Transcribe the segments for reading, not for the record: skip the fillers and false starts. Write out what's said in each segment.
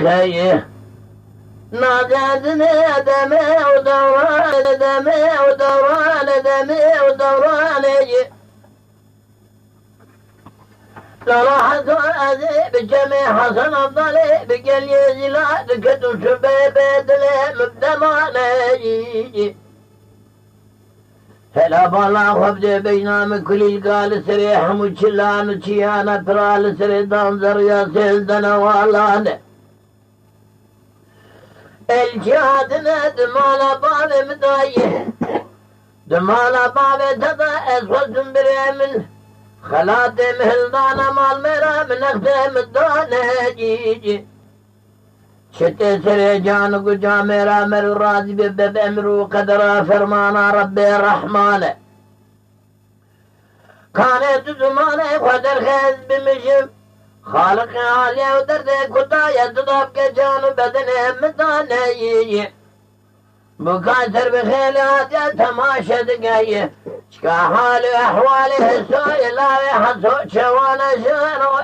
خيه نادتني دمي ودوران دمي ودوران دمي ودوران صراحة أذي بجميع حسن الضلي بقل يزلا دكتو شبيبت لي مبدماني هلا بالله خبدي بينام كل قال سريح مجلان تشيانا ترال سريدان زريا سيلدنا والان الجهادنا دمالا بابي مدايه دمالا بابي تضا اسود بريمن خلاتي مهلدانا مال ميرا من اختم الدانه جيجي شتي سري جانو جا میرا مر راضی بب امرو قدر فرمانا رب الرحمن كانت زمانه قدر خز بمشم خالق عالي ودرد خدا يضرب كجانو بدن مدانه بكاثر بخيلات يا تماشى دقايه شكا حال احواله سوي لا يحسو شوانا شانو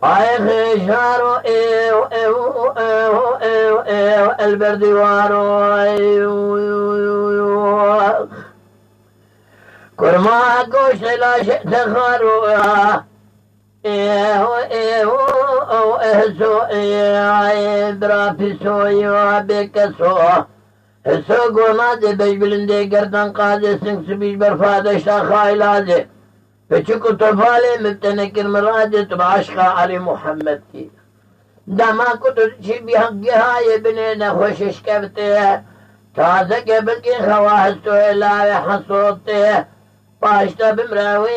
اي خشارو البرد وارو كرما قوش لا شئت خارو هسو قوماده بجبلنده گردن قاده سنگس بیش برفاده اشتا خائلاده بچکو طفاله مبتنکر مراده تو عشق علی محمد کی دما کتو چی بی حقی های بنه نخوشش کبته تازه قبل کی خواهستو الهی حسوته پاشتا بمراوی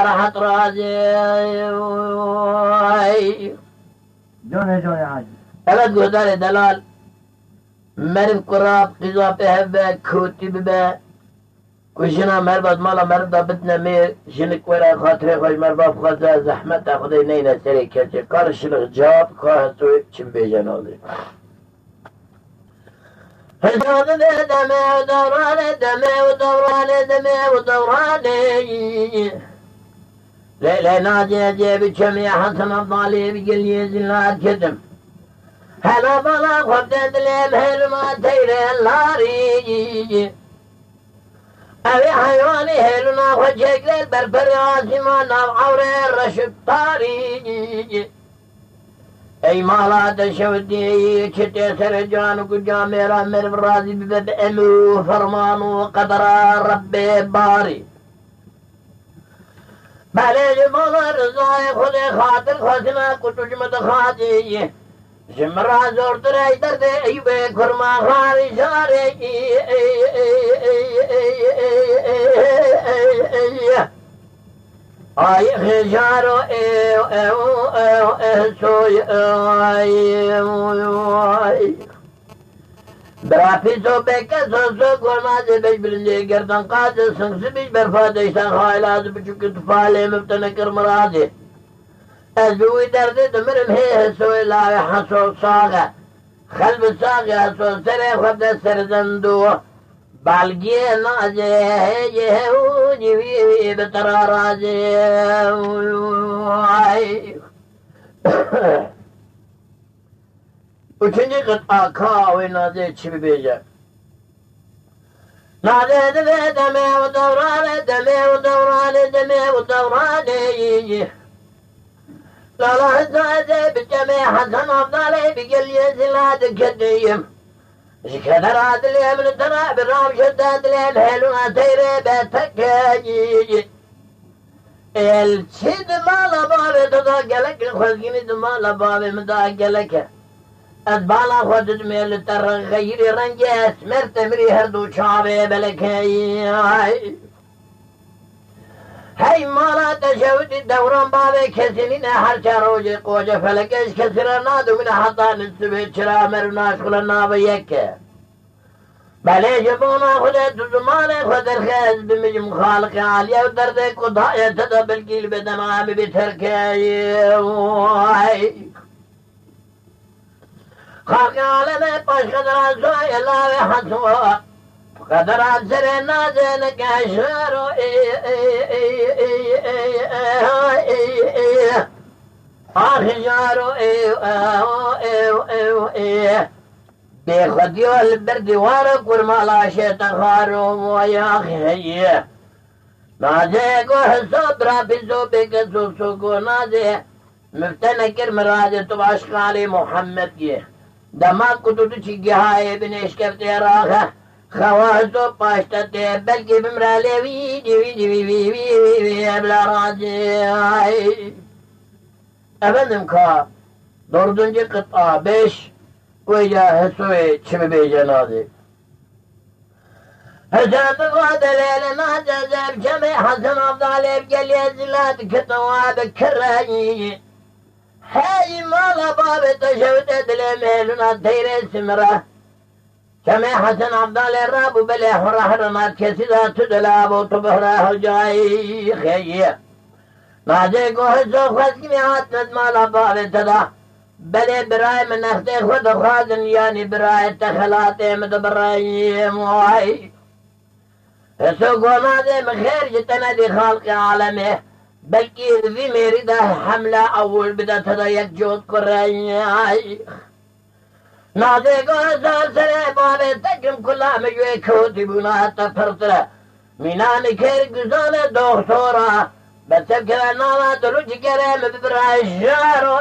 راحت راضي جونه جونه حاجی أبد قدر دلال مرد قراب قضا بهبه كوتي ببه كوشنا مربط مالا مرد بتنا مي شنك ورا خاطري خوش مرباب خاطر زحمت خدي نينا سري كرچه کار شلغ جاب خواه سوی چم بیجن آده حساد دمي ودوران دمي ودوران دمي ودوران ليلة ناجي جيب شمي حسن الضالي بقل يزلات كدم هلا بلا خبدت ليم هل ما تيري اللاري أبي حيواني هلنا خجيك للبربر عاصمان نام عوري الرشب طاري اي مالا شودي چتے سر جان کو جا میرا مر راضی بد امرو فرمانو قدر رب باری بلے مولا رضا خود خاطر خسنا کو تجمت خاجی جمرا زور ترے درد ایوب کرما خاری سارے آي خجارو سوي برافيسو بكسو سو قرمازي بيش بلندي گردن قادي سنگس بيش برفادي اشتان خائلات بچوك تفالي مبتنكر مرادي ازبوي دردي دمرم هي سوي لا يحسو صاغة خلب الصاغة حسو سري خبدا سردندو بالگی نازے یہ جوی بترارازے üçüncü kıta kavi nazı çibi nazı deme deme u devrane deme u devrane deme u devrane la la zade biceme hasan abdale bigel yeziladı kediyim شكدر عدلي من الدرا بالرام شداد لين هلو عتيري بتكاجي الشد مالا بابي تداقلك الخزقيني دمالا بابي مداقلك أدبالا خدد ميل ترغيري رنجي اسمر تمري هردو شعبي بلكي هاي مالا تشودي دوران بابي كسنين هر شاروجي قوجة فلكيش كسرنا دو من حطان السبيت شرا مرناش خلنا بيك بلي جبونا خدت زمانه خدر خيز بمجم خالق عالية ودردك وضايا تدا بالقيل بدمام بتركي خلق عالم باش قدر زوي الله وحسوا قدر عزر نازل كشرو آخجارو بخديو البرد وارك والمالا شيطخارو ويا خيه نازي قوه صبرا بزوبك سوسوكو نازي مفتنكر مراجع تباش قالي محمد يه دماغ كتوتو چيگي هاي بنش كفتي راخه خوازو پاشتته بلکه بمراله وی بلا راجي efendim ka dördüncü kıta 5 veya Hesuve çimi bey cenazi Hecem-i vadeleyle nacezem Cemi Hasan Abdalev geliye zilad kütüvâbe kırreyi Hey mala babı teşevit edile mehluna teyre simra Cemi Hasan Abdalev rabu bele hurahırına kesida tüdelabu tubhra hıcayi kheyye نازے کو حضو خواست کی میعات نظمالا باویتدا بلے برائے من اختے خود خواستن یعنی برائے تخلاتے مدبرائی موائی حسو کو نازے مخیر جتنا دی خالق عالم ہے بلکہ ذی میری دا حملہ اول بدا تدا یک جوت کر رہی آئی نازے کو حضو سرے باویتا کم کلا مجوے کھوتی بناتا پرترہ مینان خیر گزانے دکتورا بس كذا نالا تروج كلام براشارو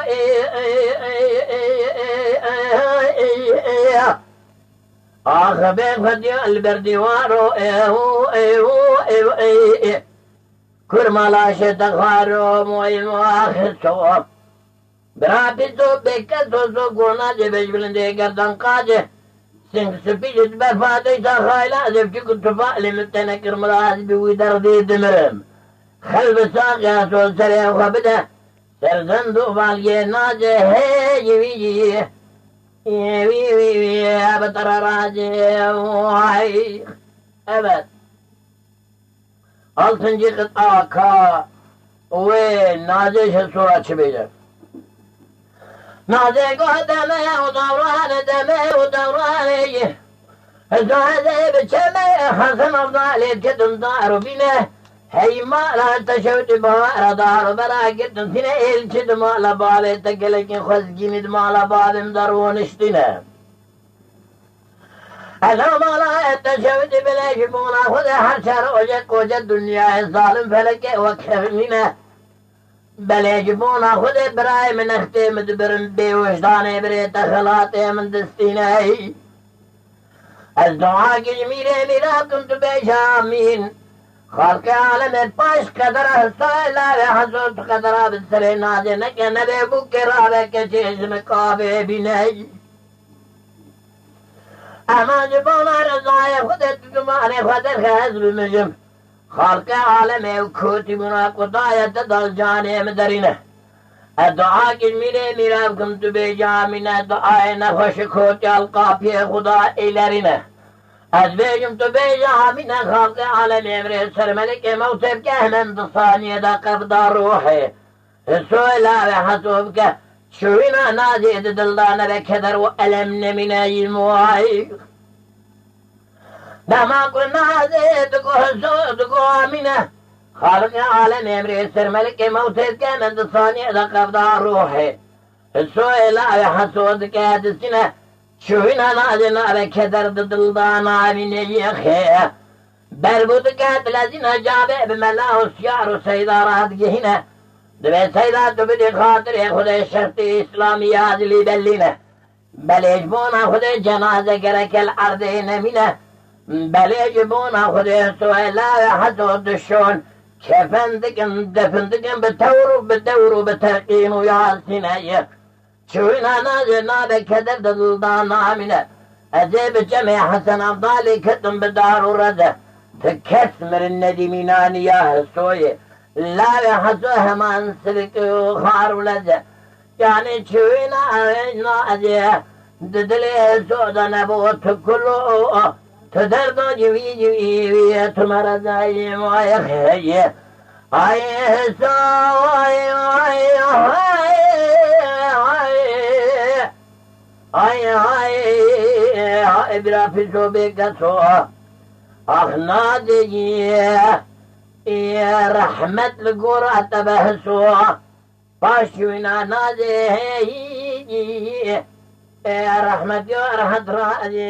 آخ بخدي البردوارو كرمالا شتخارو موي مواخر سوا برابطو بكتو سو قونا جبش بلنده گردن قاجه سنگ سپیجت برفاتي تخايلا زبكي كتفا لمتنا كرمالا بوي دردي دمرم خلف ساقيا سول سريع وخبده سرزندو باليه ناجه يوي أبتر راجه وعي أبد altıncı kıta ka ve naze sura çibeyler. Naze ko deme o davrane deme o davrane Zade biçeme Hasan Abdalib kedum daru bine Hey mala teşevdi bahara daru beraketin sine elçid mala babe tekelekin khazginid mala babim darvon iştine Adam mala teşevdi bile buna khuda haşar oje koca dünya zalim feleke ve kevmine Bele buna khuda bray min akhte mudbirin bewjdan bre takhalat min destine Az dua ki mire mira kuntu beşamin خلق عالم پاش قدر سائلہ و حضرت قدر بسر نازے نکے نبے بکرہ کے چیزم کعبے بھی نہیں اما جبونا رضائے خودت تمہارے خودت خیزب مجم خلق عالم کھوتی منا قدایت دل جانے مدرینہ دعا کی میرے کم تو بے جامنہ دعائے نخوش کھوتی القافی خدا ایلرینہ از بيجم تبيجا من خلق عالم امره سرملك موتب كهمن تصاني دا قبضة روحي السؤال حسوبك شوينا نازي دلدان بكدر وألمن من المواعيق دما كنا نازي تقو منه خلق عالم امره سرملك موتب كهمن تصاني دا قبضة روحي السؤال حسوبك هدسنه شوينا نازنا بكدر دلدان عبيني يخيه بربود قاتل ازينا جابه بملاه سيار سيدارات جهنه دبي سيدات بدي خاطر خده شرطي اسلامي عزلي بلينه بليجبونا خده جنازة گرك الارضين منه بليجبونا خده سؤالا حسود الشون كفندكن دفندكن بتورو بترقين وياسينه شوينا نازلنا بكدر دلدان عامنة أزيب جمع حسن أفضالي كتم بدار ورده تكسمر الندمينان يا هسوية لا يحسوها ما انسلك خار ولده يعني شوينا أزيه ددلي سودا نبوت كله تدردو جوي تمرزاي ويخيه أي هسوي آي آي برا في صوبك سو أخنا دي يا رحمة القرى تبهسو باشونا نادي يا رحمة يا رحمة راجي